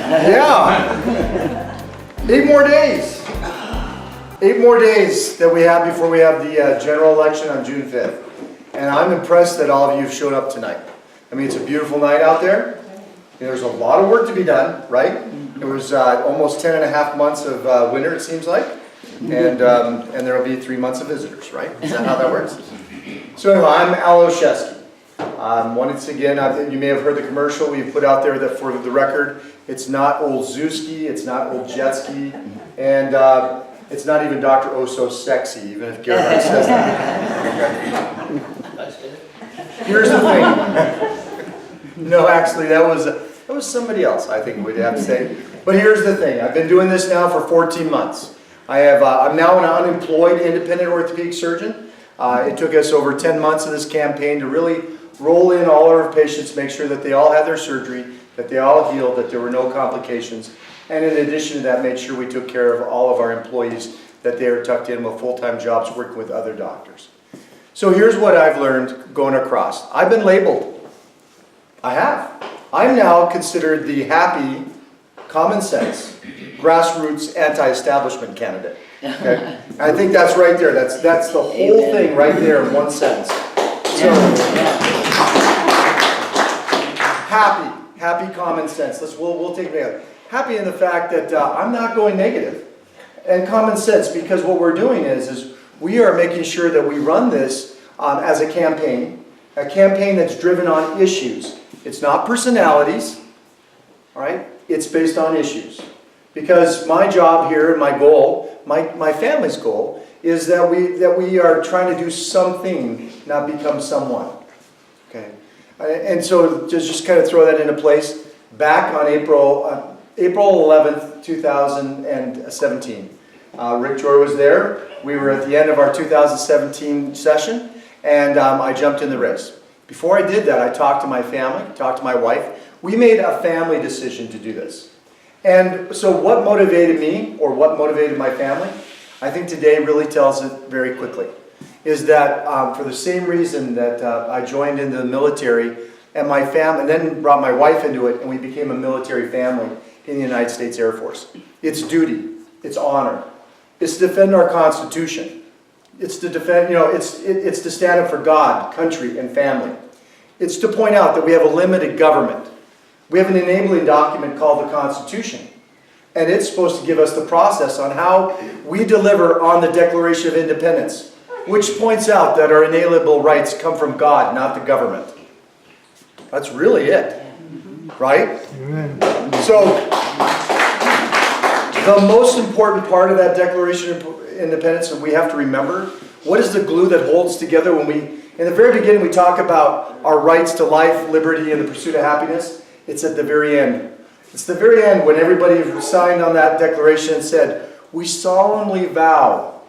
Yeah. 8 more days. 8 more days that we have before we have the general election on June 5th. And I'm impressed that all of you have showed up tonight. I mean, it's a beautiful night out there. There's a lot of work to be done, right? It was almost 10 and a half months of winter, it seems like. And there will be 3 months of visitors, right? Is that how that works? So anyway, I'm Olszewski. Once again, you may have heard the commercial we put out there that for the record, it's not Olszewski, it's not Olszewski, and it's not even Dr. Oh So Sexy, even if Gerhard says that. Here's the thing. No, actually, that was somebody else, I think we'd have to say. But here's the thing. I've been doing this now for 14 months. I'm now an unemployed independent orthopedic surgeon. It took us over 10 months of this campaign to really roll in all our patients, make sure that they all had their surgery, that they all healed, that there were no complications. And in addition to that, made sure we took care of all of our employees, that they are tucked in with full-time jobs working with other doctors. So here's what I've learned going across. I've been labeled. I have. I'm now considered the happy, common sense, grassroots, anti-establishment candidate. Okay? I think that's right there. That's the whole thing right there in one sentence. So, happy common sense. We'll take it together. Happy in the fact that I'm not going negative. And common sense, because what we're doing is we are making sure that we run this as a campaign that's driven on issues. It's not personalities, all right? It's based on issues. Because my job here and my goal, my family's goal, is that we are trying to do something, not become someone. Okay? And so just kind of throw that into place. Back on April 11th, 2017, Rick Joy was there. We were at the end of our 2017 session, and I jumped in the race. Before I did that, I talked to my family, talked to my wife. We made a family decision to do this. And so what motivated me, or what motivated my family, I think today really tells it very quickly, is that for the same reason that I joined into the military and my family, and then brought my wife into it, and we became a military family in the United States Air Force. It's duty, it's honor, it's to defend our Constitution. It's to defend, it's to stand up for God, country, and family. It's to point out that we have a limited government. We have an enabling document called the Constitution. And it's supposed to give us the process on how we deliver on the Declaration of Independence, which points out that our inalienable rights come from God, not the government. That's really it, right? Amen. So, the most important part of that Declaration of Independence, and we have to remember, what is the glue that holds together when in the very beginning we talk about our rights to life, liberty, and the pursuit of happiness? It's at the very end. It's the very end when everybody signed on that declaration and said, we solemnly vow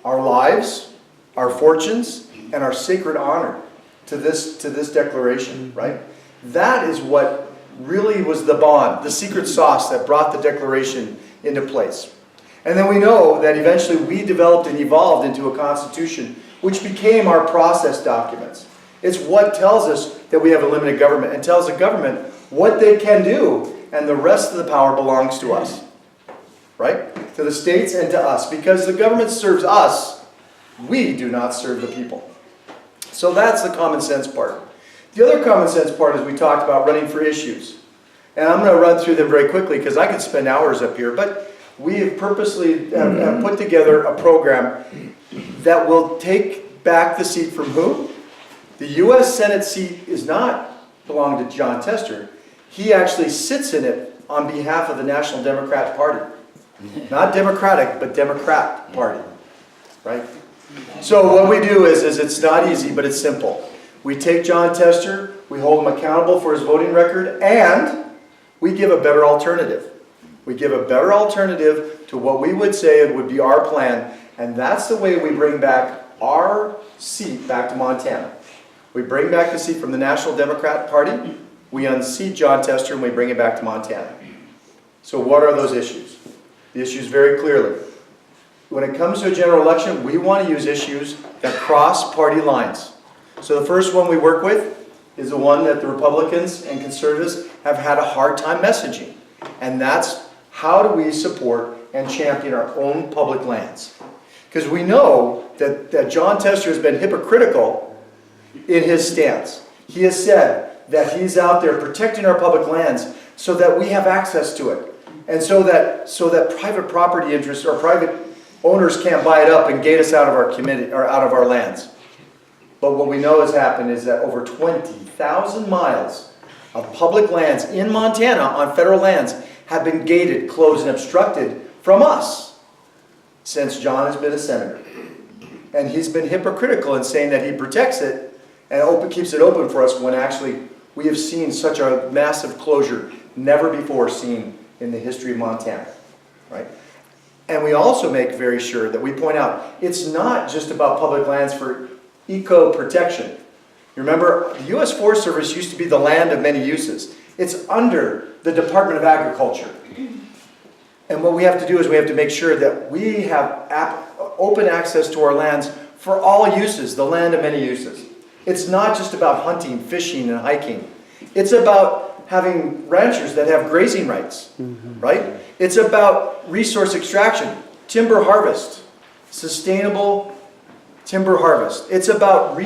our lives, our fortunes, and our sacred honor to this declaration, right? That is what really was the bond, the secret sauce that brought the declaration into place. And then we know that eventually we developed and evolved into a constitution which became our process documents. It's what tells us that we have a limited government and tells the government what they can do, and the rest of the power belongs to us, right? To the states and to us. Because the government serves us, we do not serve the people. So that's the common sense part. The other common sense part is we talked about running for issues. And I'm going to run through them very quickly because I could spend hours up here. But we have purposely put together a program that will take back the seat from who? The U.S. Senate seat is not belong to John Tester. He actually sits in it on behalf of the National Democrat Party. Not Democratic, but Democrat Party, right? So what we do is it's not easy, but it's simple. We take John Tester, we hold him accountable for his voting record, and we give a better alternative. We give a better alternative to what we would say would be our plan, and that's the way we bring back our seat back to Montana. We bring back the seat from the National Democrat Party, we unseat John Tester, and we bring it back to Montana. So what are those issues? The issues very clearly. When it comes to a general election, we want to use issues that cross party lines. So the first one we work with is the one that the Republicans and conservatives have had a hard time messaging. And that's how do we support and champion our own public lands. Because we know that Jon Tester has been hypocritical in his stance. He has said that he's out there protecting our public lands so that we have access to it. And so that private property interests or private owners can't buy it up and gate us out of our community or out of our lands. But what we know has happened is that over 20,000 miles of public lands in Montana on federal lands have been gated, closed, and obstructed from us since Jon has been a senator. And he's been hypocritical in saying that he protects it and keeps it open for us when actually we have seen such a massive closure never before seen in the history of Montana, right? And we also make very sure that we point out it's not just about public lands for eco-protection. You remember, the U.S. Forest Service used to be the land of many uses. It's under the Department of Agriculture. And what we have to do is we have to make sure that we have open access to our lands for all uses, the land of many uses. It's not just about hunting, fishing, and hiking. It's about having ranchers that have grazing rights, right? It's about resource extraction, timber harvest, sustainable timber harvest. It's about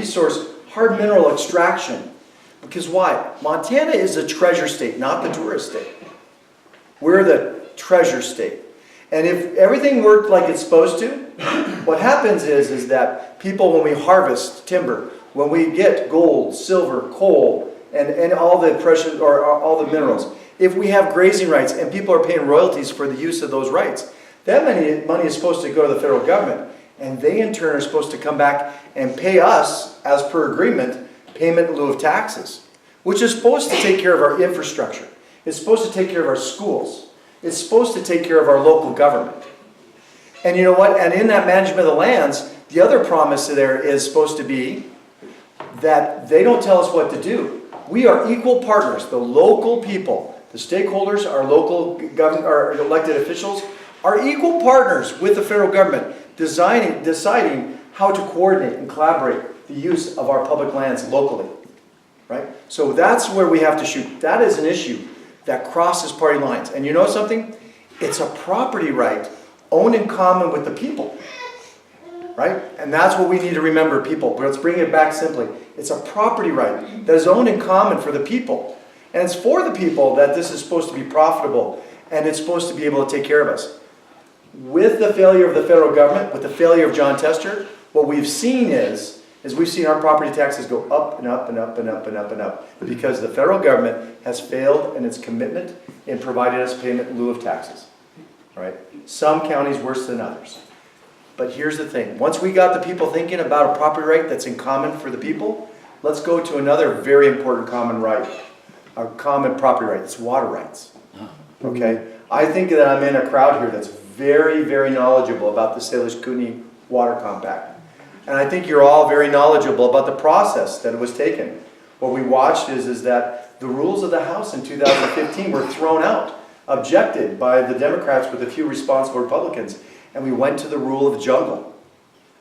hard mineral extraction. Because why? Montana is a treasure state, not the tourist state. We're the treasure state. And if everything worked like it's supposed to, what happens is that people, when we harvest timber, when we get gold, silver, coal, and all the precious or all the minerals, if we have grazing rights and people are paying royalties for the use of those rights, that money is supposed to go to the federal government, and they in turn are supposed to come back and pay us, as per agreement, payment in lieu of taxes, which is supposed to take care of our infrastructure. It's supposed to take care of our schools. It's supposed to take care of our local government. And you know what? And in that management of the lands, the other promise there is supposed to be that they don't tell us what to do. We are equal partners. The local people, the stakeholders, our local government, our elected officials, are equal partners with the federal government, deciding how to coordinate and collaborate the use of our public lands locally. Right? So that's where we have to shoot. That is an issue that crosses party lines. And you know something? It's a property right owned in common with the people. Right? And that's what we need to remember, people. But let's bring it back simply. It's a property right that is owned in common for the people. And it's for the people that this is supposed to be profitable and it's supposed to be able to take care of us. With the failure of the federal government, with the failure of Jon Tester, what we've seen is we've seen our property taxes go up and up and up and up and up and up because the federal government has failed in its commitment in providing us payment in lieu of taxes. All right? Some counties worse than others. But here's the thing. Once we got the people thinking about a property right that's in common for the people, let's go to another very important common right, a common property right. It's water rights. Okay? I think that I'm in a crowd here that's very, very knowledgeable about the Salish Kootenai Water Compact. And I think you're all very knowledgeable about the process that was taken. What we watched is that the rules of the House in 2015 were thrown out, objected by the Democrats with a few responsible Republicans, and we went to the rule of the jungle.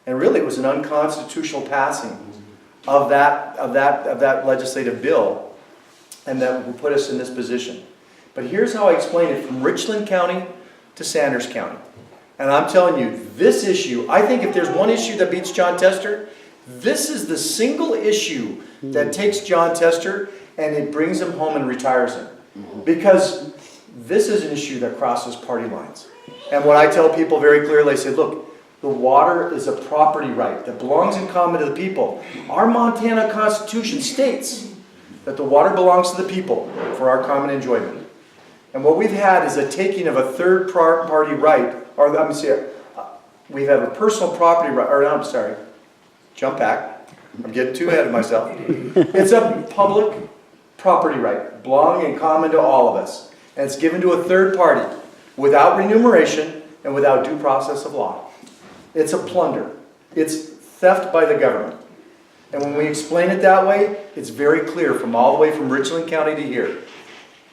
And really it was an unconstitutional passing of that legislative bill, and that would put us in this position. But here's how I explain it from Richland County to Sanders County. And I'm telling you, this issue, I think if there's one issue that beats Jon Tester, this is the single issue that takes Jon Tester and it brings him home and retires him. Because this is an issue that crosses party lines. And what I tell people very clearly, I say, look, the water is a property right that belongs in common to the people. Our Montana Constitution states that the water belongs to the people for our common enjoyment. And what we've had is a taking of a third party right, or let me say, we have a personal property right, or I'm sorry, jump back. I'm getting too ahead of myself. It's a public property right, belonging in common to all of us. And it's given to a third party without remuneration and without due process of law. It's a plunder. It's theft by the government. And when we explain it that way, it's very clear from all the way from Richland County to here.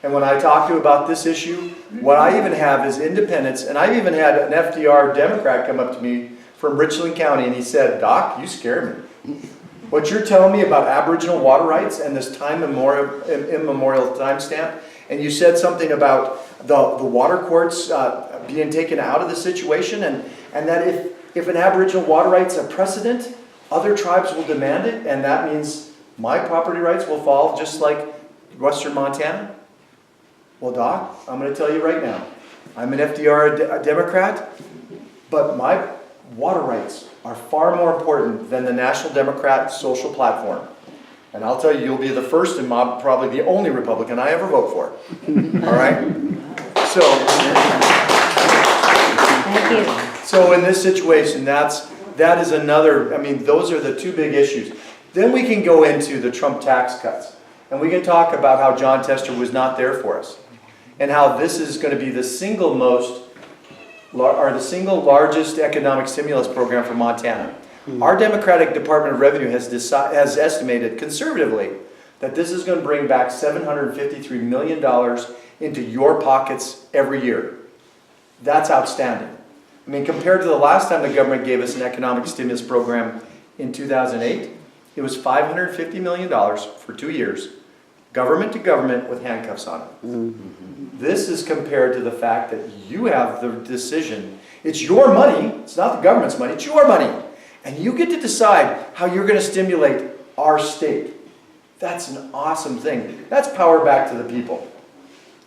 And when I talk to you about this issue, what I even have is independents, and I've even had an FDR Democrat come up to me from Richland County, and he said, Doc, you scare me. What you're telling me about Aboriginal water rights and this immemorial timestamp And you said something about the water courts being taken out of the situation, and that if an Aboriginal water right's a precedent, other tribes will demand it, and that means my property rights will fall just like Western Montana. Well, Doc, I'm going to tell you right now, I'm an FDR a Democrat, but my water rights are far more important than the National Democrat social platform. And I'll tell you, you'll be the first and probably the only Republican I ever vote for. All right? So, Thank you. So in this situation, that is another, I mean, those are the two big issues. Then we can go into the Trump tax cuts. And we can talk about how John Tester was not there for us. And how this is going to be the single largest economic stimulus program for Montana. Our Democratic Department of Revenue has estimated conservatively that this is going to bring back $753 million into your pockets every year. That's outstanding. I mean, compared to the last time the government gave us an economic stimulus program in 2008, it was $550 million for 2 years, government to government with handcuffs on it. This is compared to the fact that you have the decision. It's your money, it's not the government's money, it's your money. And you get to decide how you're going to stimulate our state. That's an awesome thing. That's power back to the people.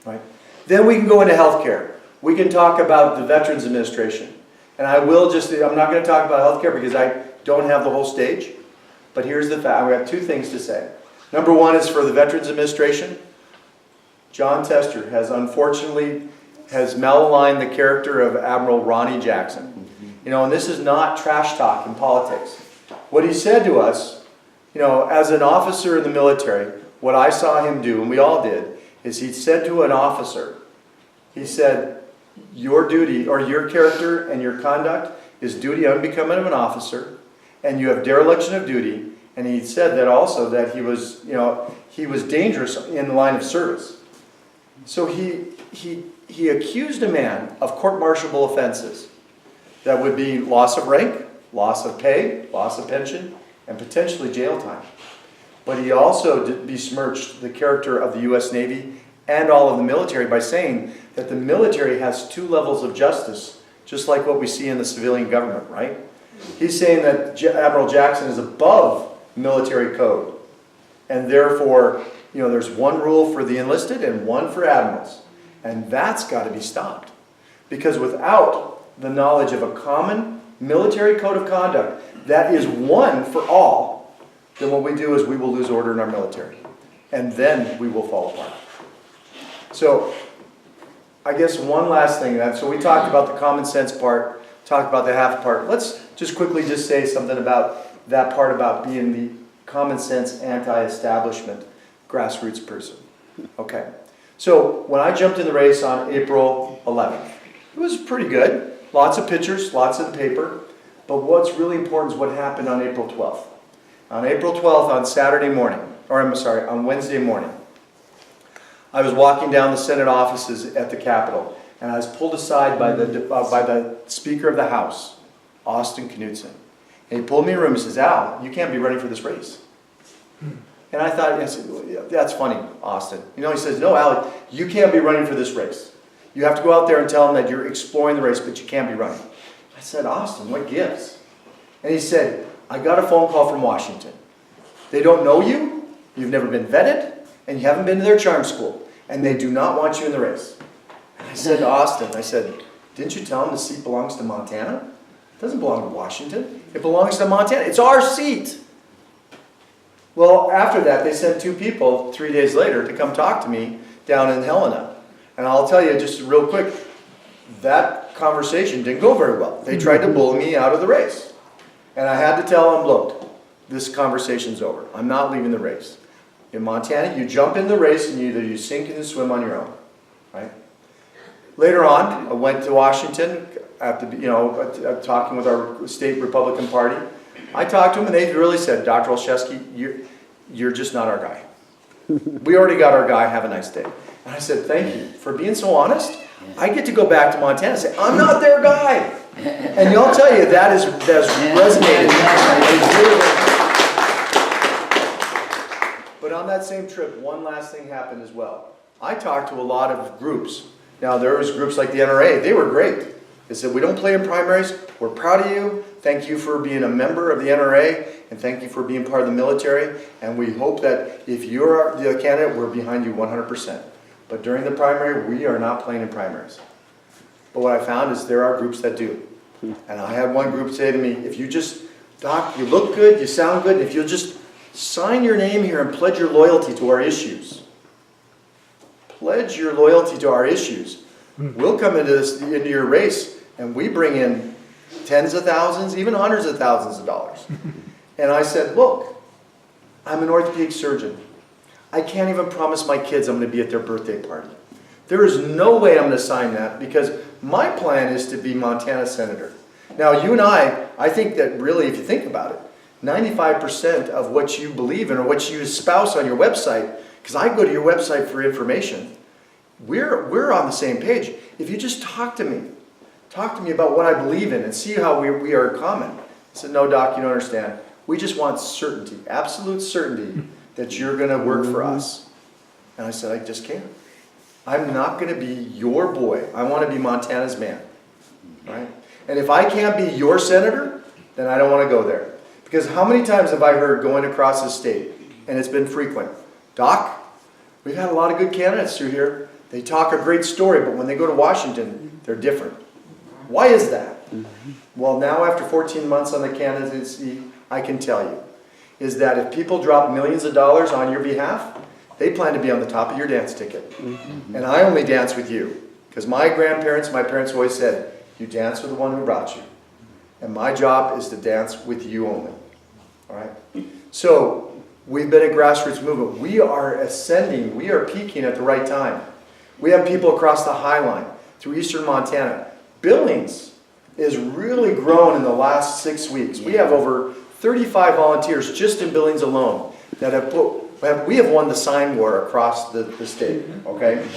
Right? Then we can go into healthcare. We can talk about the Veterans Administration. And I'm not going to talk about healthcare because I don't have the whole stage. But here's the fact. I've got two things to say. Number one is for the Veterans Administration. John Tester has unfortunately malaligned the character of Admiral Ronnie Jackson. You know, and this is not trash talk in politics. What he said to us, you know, as an officer in the military, what I saw him do, and we all did, is he said to an officer, he said, your duty, or your character and your conduct is duty unbecoming of an officer, and you have dereliction of duty. And he said that also that he was, you know, he was dangerous in the line of service. So he accused a man of court-martialable offenses. That would be loss of rank, loss of pay, loss of pension, and potentially jail time. But he also besmirched the character of the U.S. Navy and all of the military by saying that the military has 2 levels of justice, just like what we see in the civilian government, right? He's saying that Admiral Jackson is above military code. And therefore, you know, there's one rule for the enlisted and one for admirals. And that's got to be stopped. Because without the knowledge of a common military code of conduct that is one for all, then what we do is we will lose order in our military. And then we will fall apart. So, I guess one last thing. So we talked about the common sense part, talked about the half part. Let's just quickly just say something about that part about being the common sense anti-establishment grassroots person. Okay. So when I jumped in the race on April 11th, it was pretty good. Lots of pictures, lots of the paper. But what's really important is what happened on April 12th. On April 12th, on Wednesday morning, I was walking down the Senate offices at the Capitol, and I was pulled aside by the Speaker of the House, Austin Knudsen. And he pulled me in a room and says, Al, you can't be running for this race. And I thought, that's funny, Austin. You know, he says, no, Al, you can't be running for this race. You have to go out there and tell them that you're exploring the race, but you can't be running. I said, Austin, what gives? And he said, I got a phone call from Washington. They don't know you, you've never been vetted, and you haven't been to their charm school, and they do not want you in the race. And I said to Austin, didn't you tell them the seat belongs to Montana? It doesn't belong to Washington. It belongs to Montana. It's our seat. Well, after that, they sent 2 people 3 days later to come talk to me down in Helena. And I'll tell you just real quick, that conversation didn't go very well. They tried to bully me out of the race. And I had to tell them, look, this conversation's over. I'm not leaving the race. In Montana, you jump in the race and either you sink and swim on your own. Right? Later on, I went to Washington after, talking with our state Republican Party. I talked to them and they really said, Dr. Olszewski, you're just not our guy. We already got our guy, have a nice day. And I said, thank you for being so honest. I get to go back to Montana and say, I'm not their guy. And y'all tell you, that's resonated. But on that same trip, one last thing happened as well. I talked to a lot of groups. Now there was groups like the NRA, they were great. They said, we don't play in primaries, we're proud of you, thank you for being a member of the NRA, and thank you for being part of the military, and we hope that if you're the candidate, we're behind you 100%. But during the primary, we are not playing in primaries. But what I found is there are groups that do. And I had one group say to me, if you just, Doc, you look good, you sound good, and if you'll just sign your name here and pledge your loyalty to our issues. Pledge your loyalty to our issues. We'll come into your race and we bring in tens of thousands, even hundreds of thousands of dollars. And I said, look, I'm an orthopedic surgeon. I can't even promise my kids I'm going to be at their birthday party. There is no way I'm going to sign that because my plan is to be Montana Senator. Now, you and I think that really, if you think about it, 95% of what you believe in or what you espouse on your website, because I go to your website for information, we're on the same page. If you just talk to me about what I believe in and see how we are common. I said, no, Doc, you don't understand. We just want certainty, absolute certainty that you're going to work for us. And I said, I just can't. I'm not going to be your boy. I want to be Montana's man. Right? And if I can't be your senator, then I don't want to go there. Because how many times have I heard going across the state, and it's been frequent, Doc, we've had a lot of good candidates through here. They talk a great story, but when they go to Washington, they're different. Why is that? Well, now after 14 months on the candidacy, I can tell you, is that if people drop millions of dollars on your behalf, they plan to be on the top of your dance ticket. And I only dance with you. Because my parents always said, you dance with the one who brought you. And my job is to dance with you only. All right? So, we've been a grassroots movement. We are ascending. We are peaking at the right time. We have people across the High Line, through eastern Montana. Billings is really grown in the last 6 weeks. We have over 35 volunteers just in Billings alone that we have won the sign war across the state, okay?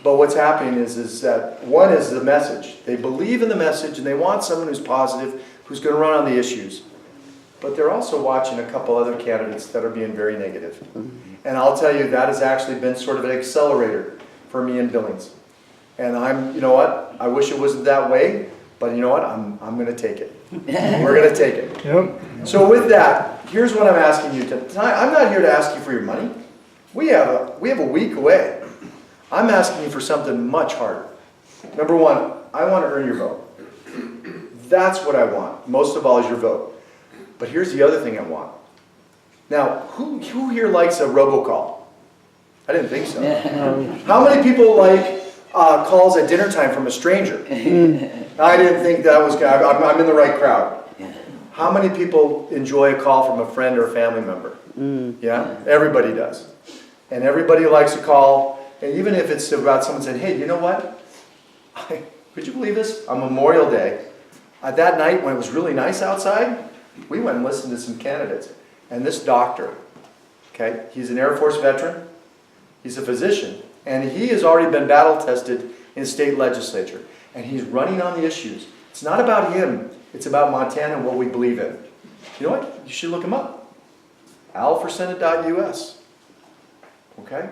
But what's happening is that one is the message. They believe in the message and they want someone who's positive, who's going to run on the issues. But they're also watching a couple other candidates that are being very negative. And I'll tell you, that has actually been sort of an accelerator for me in Billings. And you know what? I wish it wasn't that way, but you know what? I'm going to take it. We're going to take it. Yep. So with that, here's what I'm asking you tonight. I'm not here to ask you for your money. We have a week away. I'm asking you for something much harder. Number one, I want to earn your vote. That's what I want. Most of all is your vote. But here's the other thing I want. Now, who here likes a robocall? I didn't think so. How many people like calls at dinner time from a stranger? I didn't think that was good. I'm in the right crowd. How many people enjoy a call from a friend or a family member? Yeah? Everybody does. And everybody likes a call. And even if it's about someone saying, hey, you know what? Could you believe this? On Memorial Day, that night when it was really nice outside, we went and listened to some candidates. And this doctor, okay, he's an Air Force veteran. He's a physician. And he has already been battle tested in state legislature. And he's running on the issues. It's not about him. It's about Montana and what we believe in. You know what? You should look him up. alforsenate.us. Okay?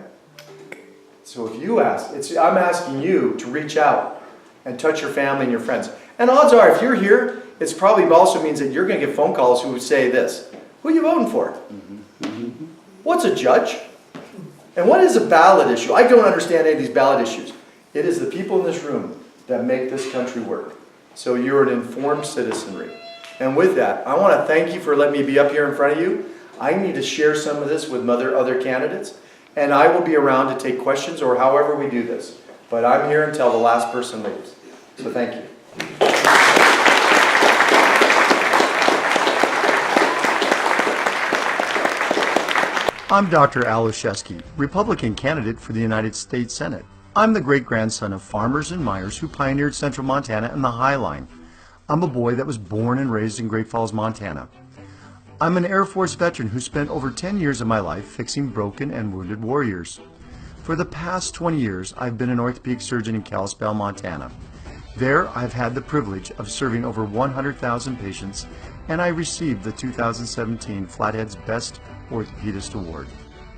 So if you ask, I'm asking you to reach out and touch your family and your friends. And odds are, if you're here, it probably also means that you're going to get phone calls who would say this. Who are you voting for? What's a judge? And what is a ballot issue? I don't understand any of these ballot issues. It is the people in this room that make this country work. So you're an informed citizenry. And with that, I want to thank you for letting me be up here in front of you. I need to share some of this with other candidates. And I will be around to take questions or however we do this. But I'm here until the last person leaves. So thank you. I'm Dr. Olszewski, Republican candidate for the United States Senate. I'm the great-grandson of farmers and miners who pioneered central Montana and the High Line. I'm a boy that was born and raised in Great Falls, Montana. I'm an Air Force veteran who spent over 10 years of my life fixing broken and wounded warriors. For the past 20 years, I've been an orthopedic surgeon in Kalispell, Montana. There, I've had the privilege of serving over 100,000 patients, and I received the 2017 Flathead's Best Orthopedist Award.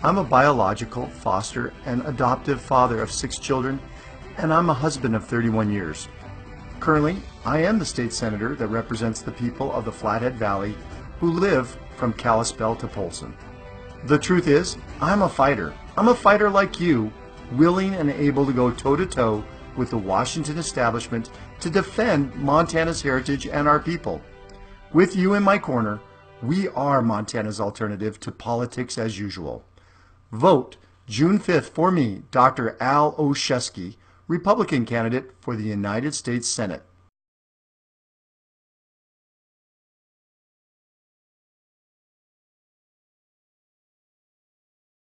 I'm a biological, foster, and adoptive father of 6 children, and I'm a husband of 31 years. Currently, I am the state senator that represents the people of the Flathead Valley who live from Kalispell to Polson. The truth is, I'm a fighter. I'm a fighter like you, willing and able to go toe-to-toe with the Washington establishment to defend Montana's heritage and our people. With you in my corner, we are Montana's alternative to politics as usual. Vote June 5th for me, Dr. Al Olszewski, Republican candidate for the United States Senate.